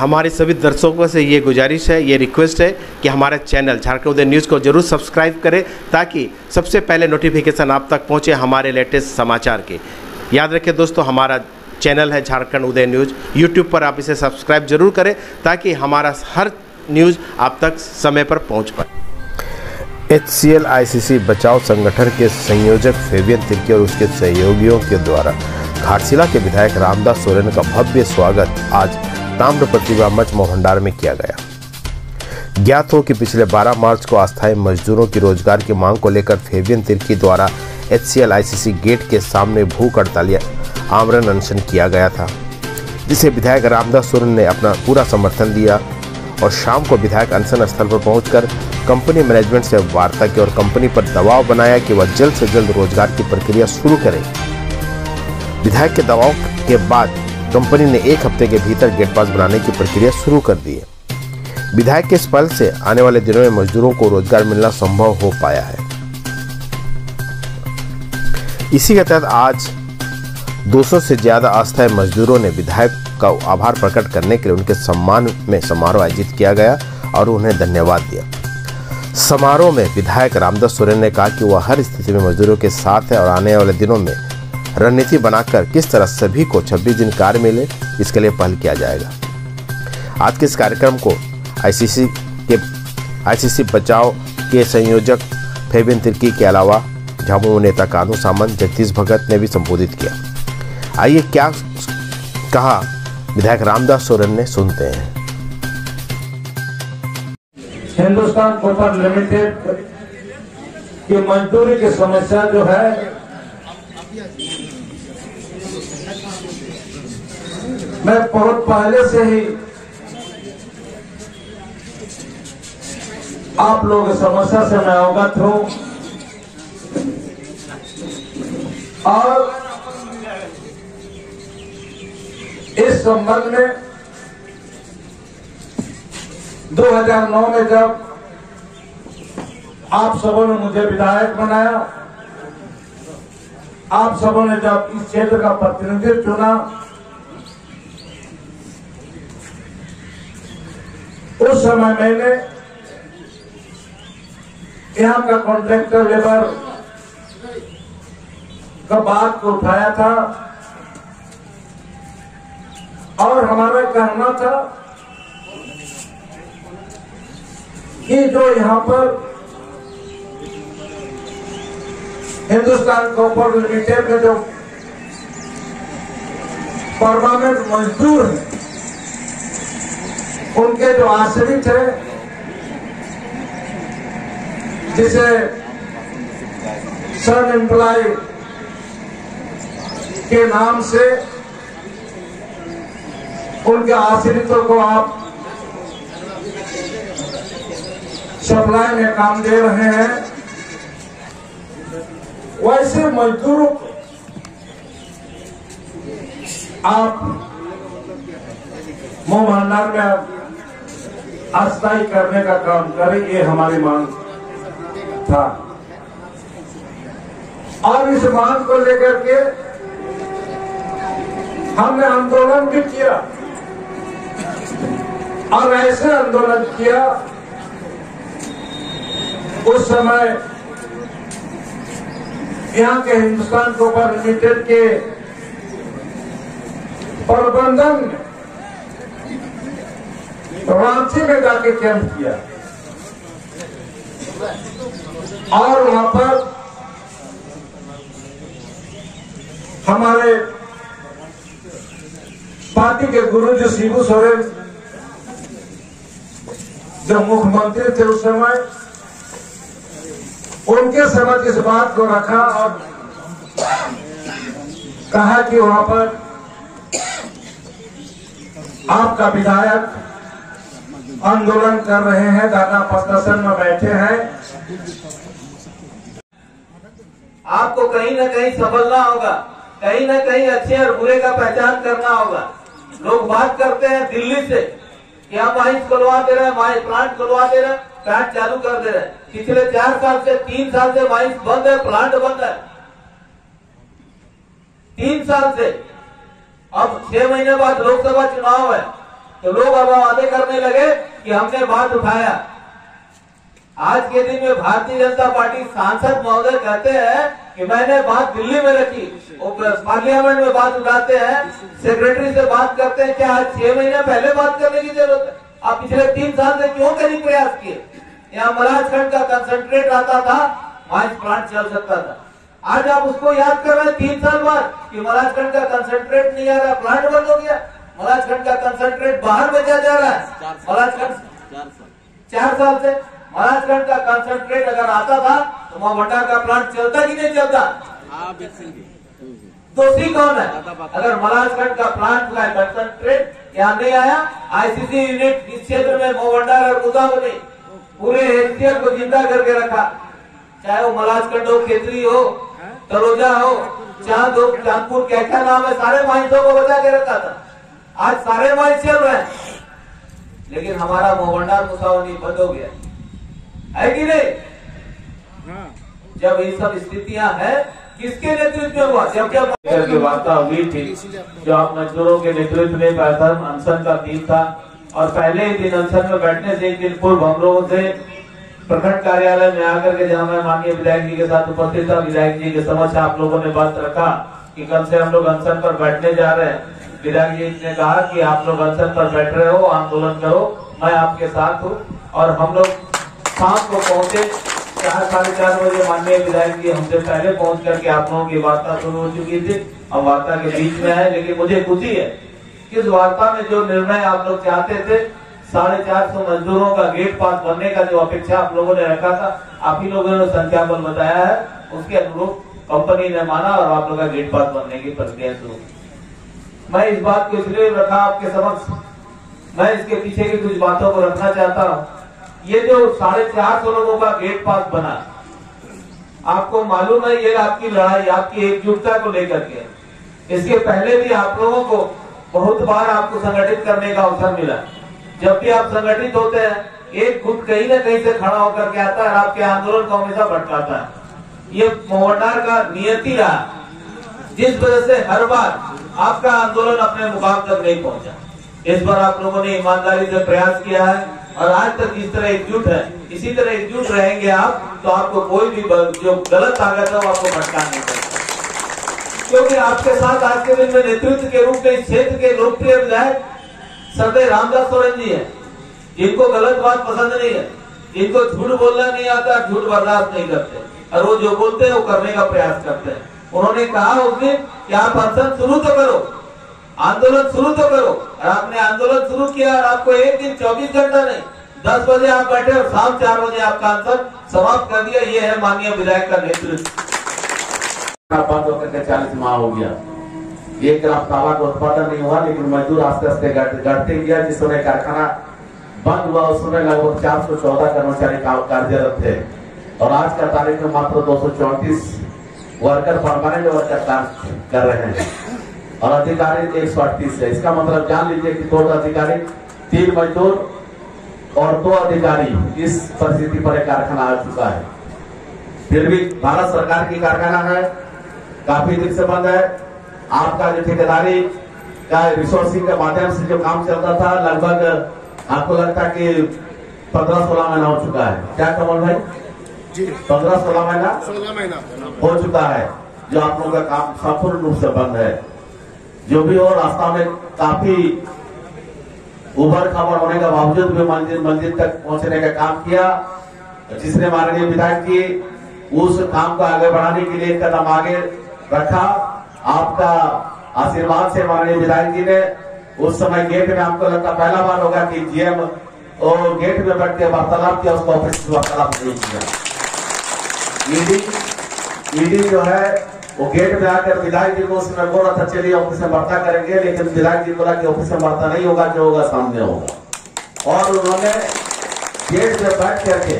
हमारे सभी दर्शकों से ये गुजारिश है, ये रिक्वेस्ट है कि हमारे चैनल झारखंड उदय न्यूज़ को जरूर सब्सक्राइब करें ताकि सबसे पहले नोटिफिकेशन आप तक पहुंचे हमारे लेटेस्ट समाचार के। याद रखें दोस्तों, हमारा चैनल है झारखंड उदय न्यूज़, यूट्यूब पर आप इसे सब्सक्राइब जरूर करें ताकि हमारा हर न्यूज़ आप तक समय पर पहुँच पाए। HCL ICC बचाव संगठन के संयोजक फेबियन तिर्की और उसके सहयोगियों के द्वारा घाटशिला के विधायक रामदास सोरेन का भव्य स्वागत आज ताम्र प्रतिभा मंच मोहनडार में किया गया। ज्ञात हो कि पिछले 12 मार्च को अस्थायी मजदूरों की रोजगार की मांग को लेकर फेबियन तिर्की द्वारा HCL ICC गेट के सामने भूख हड़ताल आमरण अनशन किया गया था, जिसे विधायक रामदास सोरेन ने अपना पूरा समर्थन दिया और शाम को विधायक अनशन स्थल पर पहुंचकर कंपनी मैनेजमेंट से वार्ता की और कंपनी पर दबाव बनाया कि वह जल्द से जल्द रोजगार की प्रक्रिया शुरू करे। विधायक के दबाव के बाद कंपनी ने 1 हफ्ते के भीतर गेट पास बनाने की प्रक्रिया शुरू कर दी है। विधायक के इस पहल से आने वाले दिनों में मजदूरों को रोजगार मिलना संभव हो पाया है। इसी के तहत आज 200 से ज्यादा अस्थायी मजदूरों ने विधायक का आभार प्रकट करने के लिए उनके सम्मान में समारोह आयोजित किया गया और उन्हें धन्यवाद दिया। समारोह में विधायक रामदास सोरेन ने कहा कि वह हर स्थिति में मजदूरों के साथ है और आने वाले दिनों में रणनीति बनाकर किस तरह सभी को 26 दिन कार्य मिले, इसके लिए पहल किया जाएगा। आज के इस कार्यक्रम को आईसीसी बचाव के संयोजक फेबियन तिर्की के अलावा झामुमो नेता कानू सामंत, जगदीश भगत ने भी संबोधित किया। आइए क्या कहा विधायक रामदास सोरेन ने, सुनते हैं। हिंदुस्तान कॉपर लिमिटेड की मजदूरी की समस्या जो है मैं बहुत पहले से ही आप लोगों की समस्या से मैं अवगत हूं और इस संबंध में 2009 में जब आप सबों ने मुझे विधायक बनाया, आप सबों ने जब इस क्षेत्र का प्रतिनिधित्व चुना, उस समय मैंने यहां का कॉन्ट्रैक्टर लेबर का बात को उठाया था और हमारा कहना था कि जो यहां पर हिंदुस्तान कॉपर लिमिटेड के जो परमानेंट मजदूर हैं, उनके जो आश्रित है, जिसे सन एम्प्लॉय के नाम से उनके आश्रितों को आप सप्लाई में काम दे रहे हैं, वैसे मजदूरों को आप मोहनडार में अस्थायी करने का काम करें, ये हमारी मांग था। और इस मांग को लेकर के हमने आंदोलन भी किया और ऐसे आंदोलन किया उस समय यहां के हिंदुस्तान कॉपर लिमिटेड के प्रबंधन ने रांची में जाके कैंप किया और वहां पर हमारे पार्टी के गुरु जी शिबू सोरेन जो मुख्यमंत्री थे उस समय, उनके समझ इस बात को रखा और कहा कि वहां पर आपका विधायक आंदोलन कर रहे हैं, धरना प्रदर्शन में बैठे हैं, आपको कहीं ना कहीं संभलना होगा, कहीं ना कहीं अच्छे और बुरे का पहचान करना होगा। लोग बात करते हैं दिल्ली से कि हम माइंस खुलवा दे रहे हैं, प्लांट खुलवा दे रहे हैं, प्लांट चालू कर दे रहे हैं। पिछले 4 साल से 3 साल से माइंस बंद है, प्लांट बंद है 3 साल से। अब 6 महीने बाद लोकसभा चुनाव है, तो लोग अब वादे करने लगे कि हमने बात उठाया। आज के दिन में भारतीय जनता पार्टी सांसद महोदय कहते हैं कि मैंने बात दिल्ली में रखी, वो पार्लियामेंट में बात उठाते हैं, सेक्रेटरी से बात करते हैं। क्या आज 6 महीने पहले बात करने की जरूरत है? आप पिछले 3 साल से क्यों कहीं प्रयास किए? यहाँ मलाजखंड का कंसंट्रेट आता था, माइंस प्लांट चल सकता था। आज आप उसको याद कर रहे हैं 3 साल बाद कि मलाजखंड का कंसंट्रेट नहीं आ रहा, प्लांट बंद हो गया। मलाजखंड का कंसंट्रेट बाहर बेचा जा रहा है। मलाजखंड 4 साल से मलाजखंड का कंसंट्रेट अगर आता था तो मोहभंडार का प्लांट चलता कि नहीं चलता? दोषी कौन है? अगर मलाजखंड का प्लांट का कंसंट्रेट यहाँ नहीं आया, आईसीसी यूनिट इस क्षेत्र में मोहभंडार और गोदावरी पूरे एशिया को जिंदा करके रखा। चाहे वो मलाजखंड हो, खेतरी हो, तलोजा हो, चांद हो, चांदपुर, क्या नाम है, सारे माइंसों को बचा के रखा था। आज सारे माइंस चल रहे हैं, लेकिन हमारा मोहभंडार मुसावनी बंद हो गया है कि नहीं? जब ये सब स्थितियां हैं, किसके नेतृत्व में हुआ? जब वार्ता हुई थी, जो आप मजदूरों के नेतृत्व में प्रथम अनशन का दिन था, और पहले ही दिन अनशन में बैठने से एक दिन पूर्व हम लोगों से प्रखंड कार्यालय में आकर के, जहाँ मैं माननीय विधायक जी के साथ उपस्थित था, विधायक जी के समक्ष आप लोगों ने बात रखा कि कल से हम लोग अनशन पर बैठने जा रहे हैं। विधायक जी ने कहा कि आप लोग अनशन पर बैठ रहे हो, आंदोलन करो, मैं आपके साथ हूँ। और हम लोग शाम को पहुंचे 4 साढ़े 4 बजे। माननीय विधायक जी हमसे पहले पहुंच करके आप लोगों की वार्ता शुरू हो चुकी थी। हम वार्ता के बीच में है, लेकिन मुझे खुशी है कि इस वार्ता में जो निर्णय आप लोग चाहते थे, 450 मजदूरों का गेट पास बनने का जो अपेक्षा आप लोगों ने रखा था, आप ही लोगों ने संख्या बल बताया है, उसके अनुरूप कंपनी ने माना और आप लोग का गेट पास बनने की प्रक्रिया शुरू। मैं इस बात को इसलिए रखा आपके समक्ष, मैं इसके पीछे की कुछ बातों को रखना चाहता हूँ। ये जो 450 लोगों का गेट पास बना, आपको मालूम है ये आपकी लड़ाई, आपकी एकजुटता को लेकर के। इसके पहले भी आप लोगों को बहुत बार आपको संगठित करने का अवसर मिला। जब भी आप संगठित होते हैं, एक गुट कहीं न कहीं से खड़ा होकर के आता है और आपके आंदोलन को हमेशा भटकाता है। ये मोहभंडार का नियति रहा, जिस वजह से हर बार आपका आंदोलन अपने मुकाम तक नहीं पहुंचा। इस बार आप लोगों ने ईमानदारी से प्रयास किया है और आज तक इस तरह एकजुट है, इसी तरह एकजुट रहेंगे आप, तो आपको कोई भी जो गलत ताकत है वो आपको भटका नहीं सकता। क्योंकि आपके साथ आज के दिन में नेतृत्व के रूप में इस क्षेत्र के लोकप्रिय विधायक सरदार रामदास सोरेन जी है, जिनको गलत बात पसंद नहीं है, जिनको झूठ बोलना नहीं आता, झूठ बर्दाश्त नहीं करते, और वो जो बोलते हैं वो करने का प्रयास करते हैं। उन्होंने कहा उस दिन कि आप अनशन शुरू तो करो, आंदोलन शुरू तो करो, और आपने आंदोलन शुरू किया और आपको एक दिन 24 घंटा नहीं, 10 बजे आप बैठे और शाम 4 बजे आपका अनशन समाप्त कर दिया। ये है माननीय विधायक का नेतृत्व। बंद होकर के 40 माह हो गया, एक ग्राम तांबा का उत्पादन नहीं हुआ, लेकिन मजदूर आस्ते आस्ते घटते गया। जिस समय कारखाना बंद हुआ उस समय लगभग 414 कर्मचारी कार्यरत थे, और आज का तारीख में मात्र 234 वर्कर परमानेंट वर्कर काम कर रहे हैं, और अधिकारी 138 है। इसका मतलब जान लीजिए कि टोटल अधिकारी 3 मजदूर और 2 अधिकारी इस परिस्थिति पर एक कारखाना आ चुका है। फिर भी भारत सरकार की कारखाना है, काफी दिन से बंद है। आपका जो ठेकेदारी का रिसोर्सिंग के माध्यम से जो काम चलता था, लगभग आपको लगता है कि 15-16 महीना हो चुका है। क्या कमल भाई जी, 15-16 महीना हो चुका है जो आप लोगों का काम संपूर्ण रूप से बंद है। जो भी हो, रास्ता में काफी उबड़ खाबड़ होने के बावजूद भी मंजिल तक पहुंचने का काम किया, जिसने माननीय विधायक जी उस काम को आगे बढ़ाने के लिए कदम आगे रखा। आपका आशीर्वाद से माननीय विधायक जी ने उस समय गेट में, आपको लगता पहला बार होगा कि जीएम और गेट में बैठ के वार्तालाप किया, उसको ऑफिस में वार्तालाप नहीं किया। ईडी जो है वो गेट में आकर विधायक जी को उसमें बोला था चलिए ऑफिस में वार्ता करेंगे, लेकिन विधायक जी बोला कि ऑफिस में वार्ता नहीं होगा, जो होगा सामने होगा। और उन्होंने गेट में बैठ करके,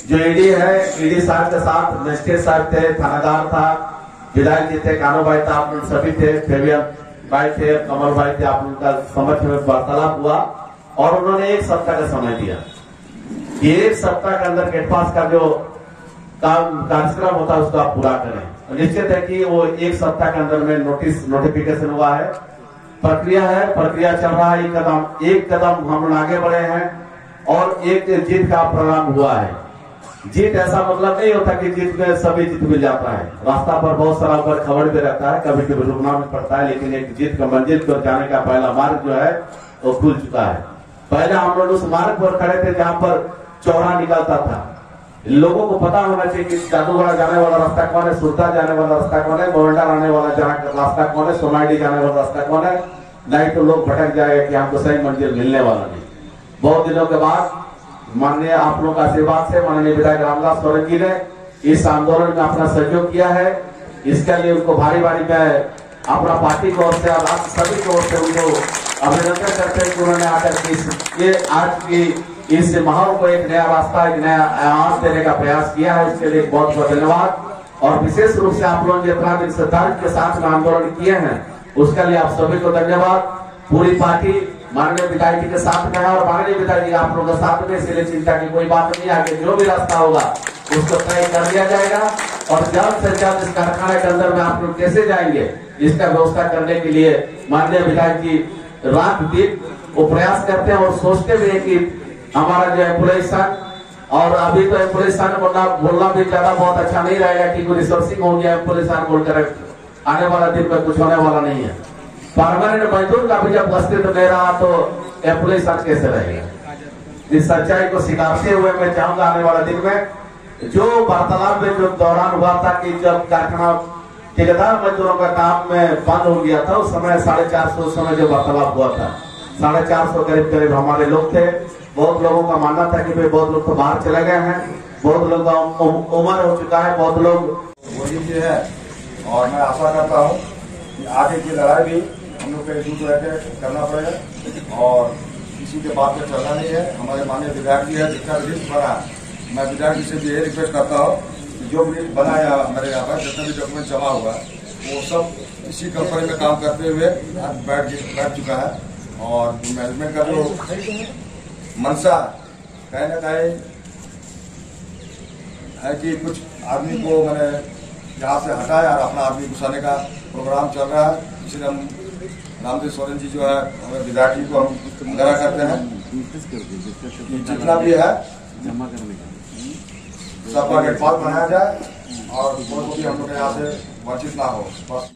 जो ईडी है, ईडी साहब के साथ मजिस्ट्रेट साहब थे, थानादार था, विधायक जी थे, कानू भाई था, आप लोग सभी थे, फेबियन भाई थे, कमल भाई थे, आप लोग का समझ में वार्तालाप हुआ। और उन्होंने 1 सप्ताह का समय दिया कि 1 सप्ताह के अंदर गेट पास का जो कार्यक्रम होता है उसको आप पूरा करें। निश्चित है कि वो 1 सप्ताह के अंदर में नोटिफिकेशन हुआ है। प्रक्रिया है, प्रक्रिया चल रहा है। एक कदम हम लोग आगे बढ़े हैं और एक जीत का परिणाम हुआ है। जीत ऐसा मतलब नहीं होता कि जीत में सभी जीत मिल जाता है। रास्ता पर बहुत सारा ऊपर खबर भी रहता है, कभी कभी रुकना भी पड़ता है, लेकिन एक जीत का मंजिल पर जाने का पहला मार्ग जो है वो खुल चुका है। पहले हम लोग उस मार्ग पर खड़े थे जहाँ पर चौड़ा निकलता था। लोगों को पता होना चाहिए कि जादूगढ़ जाने वाला रास्ता कौन है, सुरता जाने वाला रास्ता कौन है, मोरंडा आने वाला रास्ता कौन है, सोनाडी जाने वाला रास्ता कौन है। नहीं तो लोग भटक जाएगा कि हमको सही मंजिल मिलने वाला नहीं। बहुत दिनों के बाद माननीय आप लोगों का आशीर्वाद से माननीय विधायक रामदास सोरेन जी ने इस आंदोलन में अपना सहयोग किया है। इसके लिए उनको भारी भारी में अपना पार्टी की ओर से और आप सभी की ओर से उनको अभिनंदन करते हैं कि उन्होंने आकर ये आज की इस माहौल को एक नया रास्ता, एक नया आयाम देने का प्रयास किया है। उसके लिए बहुत बहुत धन्यवाद। और विशेष रूप से आप लोगों ने इतना दिन से धैर्य के साथ में आंदोलन किए हैं, उसके लिए आप सभी को धन्यवाद। पूरी पार्टी माननीय विधायक जी के साथ में है और माननीय विधायक जी आप लोगों के साथ में, इसलिए चिंता की कोई बात नहीं। आगे जो भी रास्ता होगा उसको तय कर लिया जाएगा और जल्द से जल्द इस कारखाने के अंदर में आप लोग कैसे जाएंगे इसका व्यवस्था करने के लिए माननीय विधायक जी रात दिन वो प्रयास करते हैं और सोचते हुए कि हमारा जो एम्प्लॉय संघ, और अभी तो एम्प्लॉय संघ बोलना भी ज्यादा बहुत अच्छा नहीं रहेगा कि कोई रिसोर्सिंग हो गया एम्प्लॉय संघ बोलकर आने वाला दिन में कुछ होने वाला नहीं है। परमानेंट मजदूर का भी जब अस्तित्व नहीं रहा तो एम्प्लॉय संघ कैसे रहेगा। इस सच्चाई को स्वीकारते हुए मैं चाहूंगा आने वाला दिन में जो वार्तालाप में जो दौरान हुआ था कि जब कारखाना ठेकेदार मजदूरों का काम में बंद हो गया था, उस समय 450 समय जो वार्तालाप हुआ था 450 करीब हमारे लोग थे। बहुत लोगों का मानना था कि भाई बहुत लोग तो बाहर चले गए हैं, बहुत लोग का उम्र हो चुका है, बहुत लोग मोदी जी है। और मैं आशा करता हूँ कि आगे की लड़ाई भी हम लोग को एकजुट रह करना पड़ेगा और किसी के बात में चलना नहीं है। हमारे माननीय विधायक जी है, जितना लिस्ट बना मैं विधायक जी से भी यही रिक्वेस्ट करता हूँ कि जो भी बना या मेरे यहाँ पर जितना भी डॉक्यूमेंट जमा हुआ है वो सब इसी कंपनी में काम करते हुए आज बैठ चुका है। और मैनेजमेंट का जो मनसा कहीं ना कहीं है कि कुछ आदमी को मैंने यहाँ से हटाया और अपना आदमी घुसाने का प्रोग्राम चल रहा है। इसलिए हम रामदेव सोरेन जी जो है हमें विधायक जी को हम आग्रह करते हैं कि जितना भी है सबका गेट पास बनाया जाए और कोई भी हम लोग यहाँ से वंचित ना हो। बस